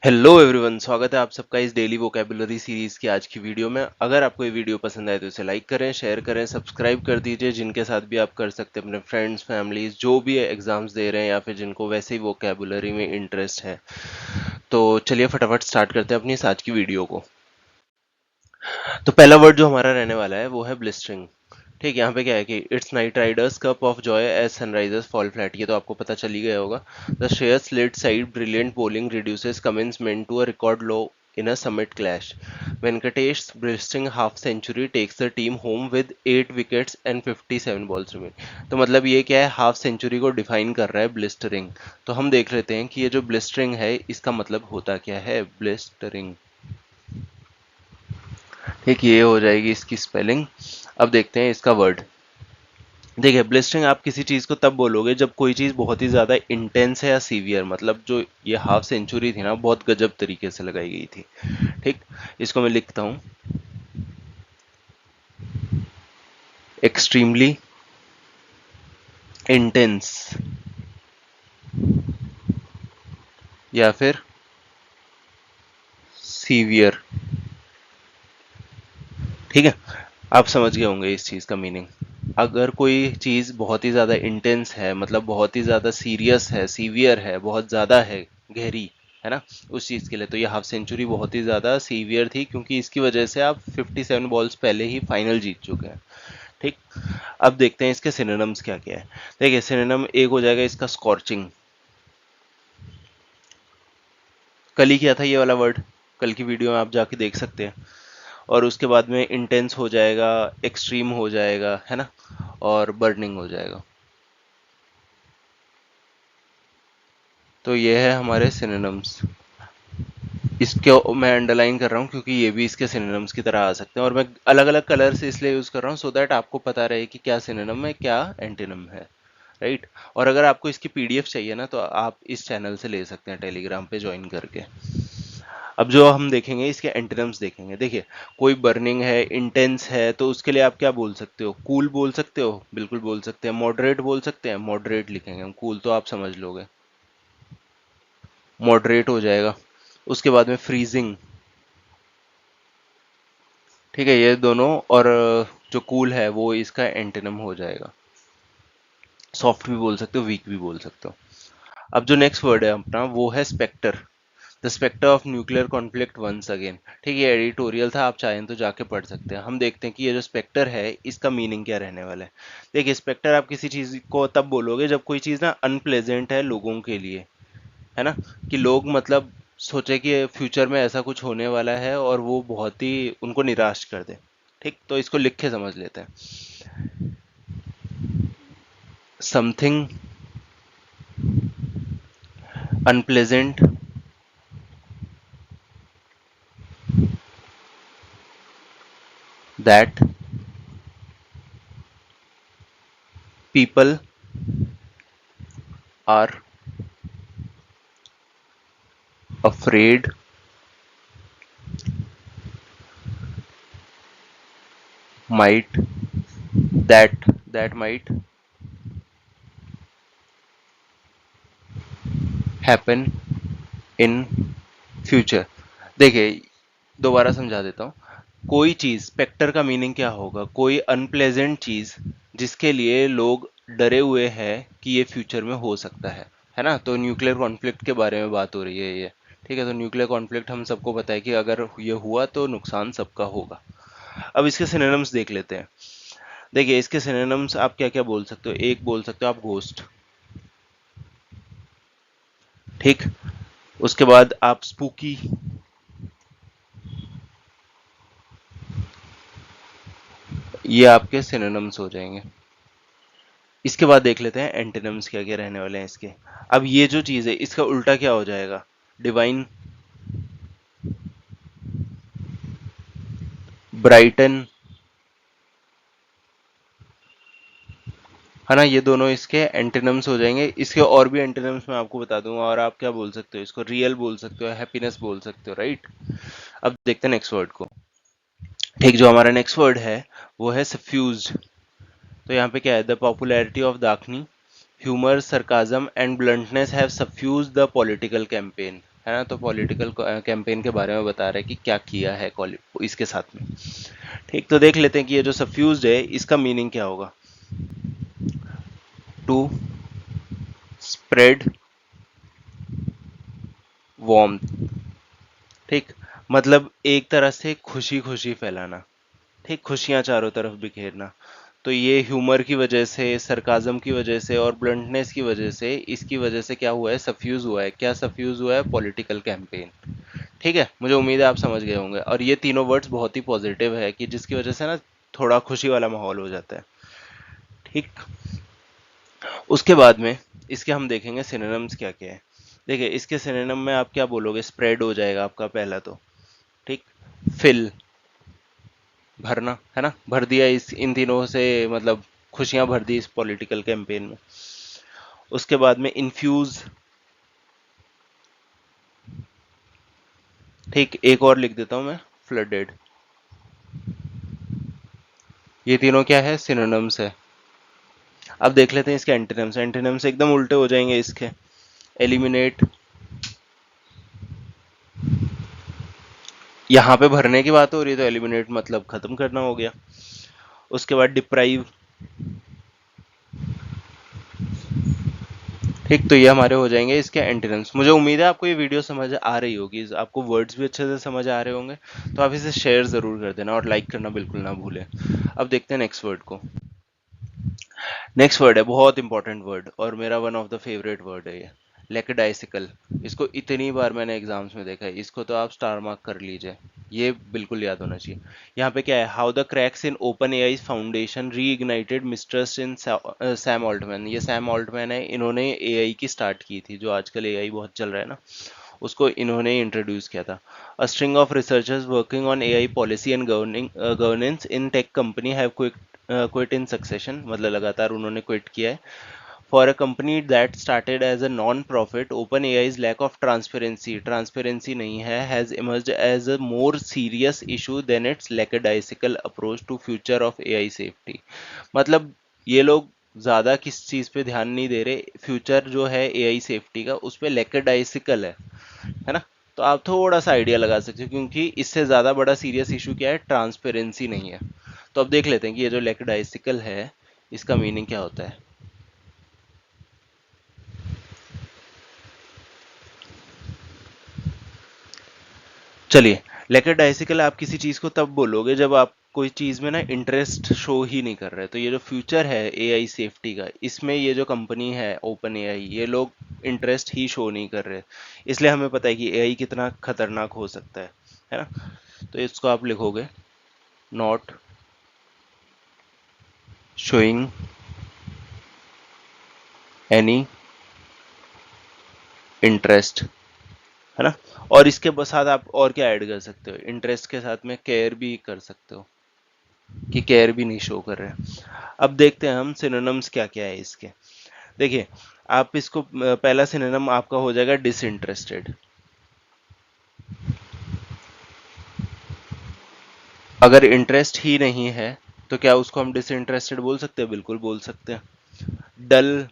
Hello everyone, स्वागत है आप सबका इस डेली वोकैबुलरी सीरीज की आज की वीडियो में। अगर आपको ये वीडियो पसंद आए तो इसे लाइक करें, शेयर करें, सब्सक्राइब कर दीजिए। जिनके साथ भी आप कर सकते हैं, अपने फ्रेंड्स, फैमिलीज, जो भी एग्जाम्स दे रहे हैं या फिर जिनको वैसे ही वोकैबुलरी में इंटरेस्ट है। तो चलिए फटाफट स्टार्ट करते हैं अपनी इस आज की वीडियो को। तो पहला वर्ड जो हमारा रहने वाला है वो है ब्लिस्टरिंग। ठीक, यहाँ पे क्या है कि it's Knight Riders cup of joy as Sunrisers fall flat. ये तो आपको पता चल ही गया होगा। The share slid side brilliant bowling reduces Cummins men to a record low in a summit clash. Venkatesh's blistering half century takes the team home with 8 wickets and 57 balls remain. तो मतलब ये क्या है, हाफ सेंचुरी को define कर रहा है blistering. तो हम देख लेते हैं कि ये जो ब्लिस्टरिंग है इसका मतलब होता क्या है। ब्लिस्टरिंग, ठीक, ये हो जाएगी इसकी स्पेलिंग। अब देखते हैं इसका वर्ड। देखिए, ब्लिस्टरिंग आप किसी चीज को तब बोलोगे जब कोई चीज बहुत ही ज्यादा इंटेंस है या सीवियर, मतलब जो ये हाफ सेंचुरी थी ना, बहुत गजब तरीके से लगाई गई थी। ठीक, इसको मैं लिखता हूं, एक्सट्रीमली इंटेंस या फिर सीवियर। ठीक है, आप समझ गए होंगे इस चीज का मीनिंग। अगर कोई चीज बहुत ही ज्यादा इंटेंस है, मतलब बहुत ही ज्यादा सीरियस है, सीवियर है, बहुत ज्यादा है, गहरी है ना, उस चीज के लिए तो ये हाफ सेंचुरी बहुत ही ज्यादा सीवियर थी, क्योंकि इसकी वजह से आप 57 बॉल्स पहले ही फाइनल जीत चुके हैं। ठीक, अब देखते हैं इसके सिनोनिम्स क्या क्या है। देखिए, सिनोनिम एक हो जाएगा इसका स्कॉर्चिंग। कल ही किया था ये वाला वर्ड, कल की वीडियो में आप जाके देख सकते हैं। और उसके बाद में इंटेंस हो जाएगा, एक्सट्रीम हो जाएगा, है ना, और बर्निंग हो जाएगा। तो ये है हमारे सिनोनिम्स। इसके मैं अंडरलाइन कर रहा हूँ क्योंकि ये भी इसके सिनोनिम्स की तरह आ सकते हैं, और मैं अलग अलग कलर से इसलिए यूज कर रहा हूँ सो दैट आपको पता रहे कि क्या सिनोनिम है, क्या एंटीनिम है। राइट, और अगर आपको इसकी पीडीएफ चाहिए ना तो आप इस चैनल से ले सकते हैं, टेलीग्राम पे ज्वाइन करके। अब जो हम देखेंगे इसके एंटीनिम्स देखेंगे। देखिए, कोई बर्निंग है, इंटेंस है, तो उसके लिए आप क्या बोल सकते हो? कूल बोल सकते हो, बिल्कुल बोल सकते हैं। मॉडरेट बोल सकते हैं, मॉडरेट लिखेंगे हम। कूल तो आप समझ लोगे, मॉडरेट हो जाएगा। उसके बाद में फ्रीजिंग। ठीक है, ये दोनों, और जो कूल है वो इसका एंटीनम हो जाएगा। सॉफ्ट भी बोल सकते हो, वीक भी बोल सकते हो। अब जो नेक्स्ट वर्ड है अपना वो है spectre. The spectre of nuclear conflict once again. ठीक है, एडिटोरियल था, आप चाहें तो जाके पढ़ सकते हैं। हम देखते हैं कि ये जो स्पेक्टर है इसका मीनिंग क्या रहने वाला है। देखिए, स्पेक्टर आप किसी चीज को तब बोलोगे जब कोई चीज ना अनप्लेजेंट है लोगों के लिए, है ना, कि लोग मतलब सोचे कि फ्यूचर में ऐसा कुछ होने वाला है और वो बहुत ही उनको निराश कर दे। ठीक, तो इसको लिख के समझ लेते हैं। Something unpleasant that people are afraid might that might happen in future. देखिए, दोबारा समझा देता हूँ। कोई चीज, स्पेक्टर का मीनिंग क्या होगा? कोई अनप्लेजेंट चीज जिसके लिए लोग डरे हुए हैं कि ये फ्यूचर में हो सकता है ना। तो न्यूक्लियर कॉन्फ्लिक्ट के बारे में बात हो रही है ये। ठीक है, तो न्यूक्लियर कॉन्फ्लिक्ट हम सबको पता है कि अगर ये हुआ तो नुकसान सबका होगा। अब इसके सिनोनिम्स देख लेते हैं। देखिए, इसके सिनोनिम्स आप क्या क्या बोल सकते हो। एक बोल सकते हो आप घोस्ट। ठीक, उसके बाद आप स्पूकी। ये आपके सिनोनिम्स हो जाएंगे। इसके बाद देख लेते हैं एंटोनिम्स क्या क्या रहने वाले हैं इसके। अब ये जो चीज है इसका उल्टा क्या हो जाएगा? डिवाइन, ब्राइटन, है ना, ये दोनों इसके एंटोनिम्स हो जाएंगे। इसके और भी एंटोनिम्स मैं आपको बता दूंगा, और आप क्या बोल सकते हो इसको? रियल बोल सकते हो, हैप्पीनेस बोल सकते हो, राइट। अब देखते हैं नेक्स्ट वर्ड को। ठीक, जो हमारा नेक्स्ट वर्ड है वो है सफ्यूज्ड। तो यहाँ पे क्या है? The popularity of Dakhni, humour, sarcasm and bluntness have suffused the political campaign. है ना। तो पॉलिटिकल कैंपेन के बारे में बता रहा है कि क्या किया है इसके साथ में। ठीक, तो देख लेते हैं कि ये जो सफ्यूज्ड है इसका मीनिंग क्या होगा। To spread warmth. ठीक, मतलब एक तरह से खुशी खुशी फैलाना। ठीक, खुशियां चारों तरफ बिखेरना। तो ये ह्यूमर की वजह से, सरकाजम की वजह से और ब्लंटनेस की वजह से, इसकी वजह से क्या हुआ है, सफ्यूज हुआ है। क्या सफ्यूज हुआ है? Political campaign. ठीक है, मुझे उम्मीद है आप समझ गए होंगे। और ये तीनों वर्ड्स बहुत ही पॉजिटिव है कि जिसकी वजह से ना थोड़ा खुशी वाला माहौल हो जाता है। ठीक, उसके बाद में इसके हम देखेंगे सिनोनिम्स क्या क्या है। देखिए, इसके सिनोनिम में आप क्या बोलोगे? स्प्रेड हो जाएगा आपका पहला तो। ठीक, फिल, भरना, है ना, भर दिया इस इन तीनों से, मतलब खुशियां भर दी इस पॉलिटिकल कैंपेन में। उसके बाद में इन्फ्यूज। ठीक, एक और लिख देता हूं मैं, फ्लडेड। ये तीनों क्या है? सिनोनिम्स है। अब देख लेते हैं इसके एंटोनिम्स। एंटोनिम्स एकदम उल्टे हो जाएंगे इसके। एलिमिनेट, यहाँ पे भरने की बात हो रही है तो एलिमिनेट मतलब खत्म करना हो गया। उसके बाद डिप्राइव। ठीक, तो ये हमारे हो जाएंगे इसके एंटोनिम्स। मुझे उम्मीद है आपको ये वीडियो समझ आ रही होगी, आपको वर्ड्स भी अच्छे से समझ आ रहे होंगे। तो आप इसे शेयर जरूर कर देना और लाइक करना बिल्कुल ना भूलें। अब देखते हैं नेक्स्ट वर्ड को। नेक्स्ट वर्ड है बहुत इंपॉर्टेंट वर्ड और मेरा one of the favourite word है ये, लेकेडाइसिकल। इसको इतनी बार मैंने एग्जाम्स में देखा है, इसको तो आप स्टार मार्क कर लीजिए। ये बिल्कुल याद होना चाहिए। यहाँ पे क्या है? How the cracks in open AI foundation reignited mistrust in Sam Altman. ये सैम ऑल्टमैन है, इन्होंने एआई की स्टार्ट की थी। जो आजकल एआई बहुत चल रहा है ना, उसको इन्होंने इंट्रोड्यूस किया था। A string of researchers working on AI policy and governance in tech company have quit in succession, मतलब लगातार उन्होंने क्विट किया है। For a company that started as a non profit, open AI's lack of transparency, transparency नहीं है, has emerged as a more serious issue then its lackadaisical approach to future of AI safety. मतलब ये लोग ज्यादा किस चीज पे ध्यान नहीं दे रहे, फ्यूचर जो है एआई सेफ्टी का उस पे लैकेडाइसिकल है ना। तो आप थोड़ा सा आइडिया लगा सकते हो, क्योंकि इससे ज्यादा बड़ा सीरियस इशू क्या है? ट्रांसपेरेंसी नहीं है। तो अब देख लेते हैं कि ये जो लैकेडाइसिकल है इसका मीनिंग क्या होता है। चलिए, लैकेडाइसिकल आप किसी चीज को तब बोलोगे जब आप कोई चीज में ना इंटरेस्ट शो ही नहीं कर रहे। तो ये जो फ्यूचर है एआई सेफ्टी का, इसमें ये जो कंपनी है ओपन एआई, ये लोग इंटरेस्ट ही शो नहीं कर रहे। इसलिए हमें पता है कि एआई कितना खतरनाक हो सकता है ना। तो इसको आप लिखोगे, नॉट शोइंग एनी इंटरेस्ट, है ना। और इसके साथ आप और क्या ऐड कर सकते हो? इंटरेस्ट के साथ में केयर भी कर सकते हो, कि केयर भी नहीं शो कर रहे। अब देखते हैं हम सिनोनिम्स क्या क्या है इसके। देखिए, आप इसको पहला सिनोनिम आपका हो जाएगा डिसइंटरेस्टेड। अगर इंटरेस्ट ही नहीं है तो क्या उसको हम डिसइंटरेस्टेड बोल सकते हैं? बिल्कुल बोल सकते हैं। डल,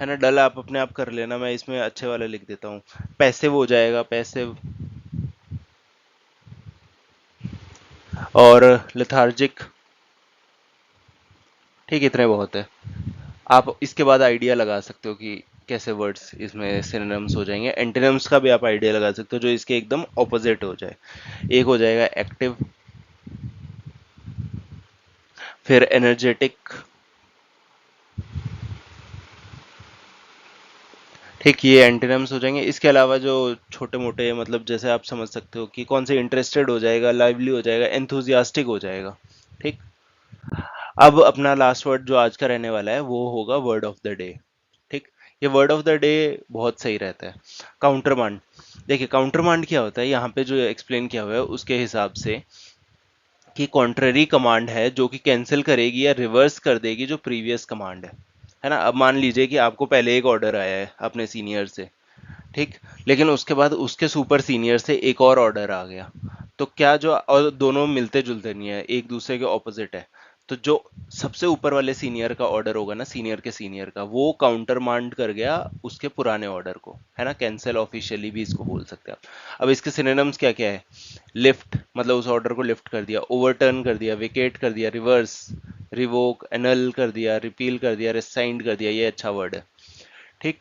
है ना, डल आप अपने आप कर लेना, मैं इसमें अच्छे वाले लिख देता हूँ। पैसिव हो जाएगा, पैसिव। और लेथार्जिक। ठीक, इतने बहुत है। आप इसके बाद आइडिया लगा सकते हो कि कैसे वर्ड्स इसमें सिनोनिम्स हो जाएंगे। एंटोनिम्स का भी आप आइडिया लगा सकते हो जो इसके एकदम ऑपोजिट हो जाए। एक हो जाएगा एक्टिव, फिर एनर्जेटिक। ठीक, ये एंटोनिम्स हो जाएंगे। इसके अलावा जो छोटे मोटे, मतलब जैसे आप समझ सकते हो कि कौन से इंटरेस्टेड हो जाएगा, लाइवली हो जाएगा, एंथुजियास्टिक हो जाएगा। ठीक, अब अपना लास्ट वर्ड जो आज का रहने वाला है वो होगा वर्ड ऑफ द डे। ठीक, ये वर्ड ऑफ द डे बहुत सही रहता है। काउंटरमांड। देखिए, काउंटरमांड क्या होता है, यहाँ पे जो एक्सप्लेन किया हुआ है उसके हिसाब से कि कॉन्ट्ररी कमांड है जो कि कैंसिल करेगी या रिवर्स कर देगी जो प्रीवियस कमांड है ना। अब मान लीजिए कि आपको पहले एक ऑर्डर आया है अपने सीनियर से, ठीक, लेकिन उसके बाद उसके सुपर सीनियर से एक और ऑर्डर आ गया। तो क्या जो, और दोनों मिलते जुलते नहीं है, एक दूसरे के ऑपोजिट है, तो जो सबसे ऊपर वाले सीनियर का ऑर्डर होगा ना, सीनियर के सीनियर का, वो काउंटर मांड कर गया उसके पुराने ऑर्डर को, है ना, कैंसिल ऑफिशियली भी इसको बोल सकते हैं आप। अब इसके सिनोनिम्स क्या क्या है? लिफ्ट, मतलब उस ऑर्डर को लिफ्ट कर दिया, ओवरटर्न कर दिया, विकेट कर दिया, रिवर्स, रिवोक, एनल कर दिया, रिपील कर दिया, रिसाइंड कर दिया, ये अच्छा वर्ड है। ठीक।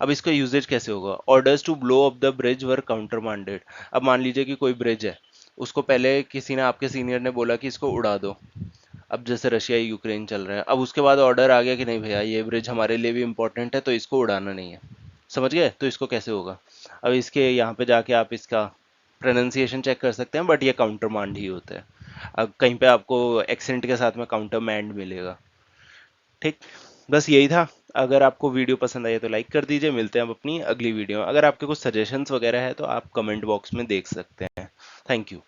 अब इसका यूजेज कैसे होगा? Orders to blow up the bridge were countermanded. अब मान लीजिए कि कोई ब्रिज है, उसको पहले किसी ने, आपके सीनियर ने बोला कि इसको उड़ा दो। अब जैसे रशिया यूक्रेन चल रहा है, अब उसके बाद ऑर्डर आ गया कि नहीं भैया, ये ब्रिज हमारे लिए भी इंपॉर्टेंट है, तो इसको उड़ाना नहीं है। समझ गए? तो इसको कैसे होगा? अब इसके यहाँ पे जाके आप इसका प्रोनाउंसिएशन चेक कर सकते हैं, बट ये काउंटर मांड ही होता है। अब कहीं पे आपको एक्सेंट के साथ में काउंटर मैंड मिलेगा। ठीक। बस यही था। अगर आपको वीडियो पसंद आई तो लाइक कर दीजिए। मिलते हैं अब अपनी अगली वीडियो में। अगर आपके कुछ सजेशंस वगैरह है तो आप कमेंट बॉक्स में देख सकते हैं। Thank you.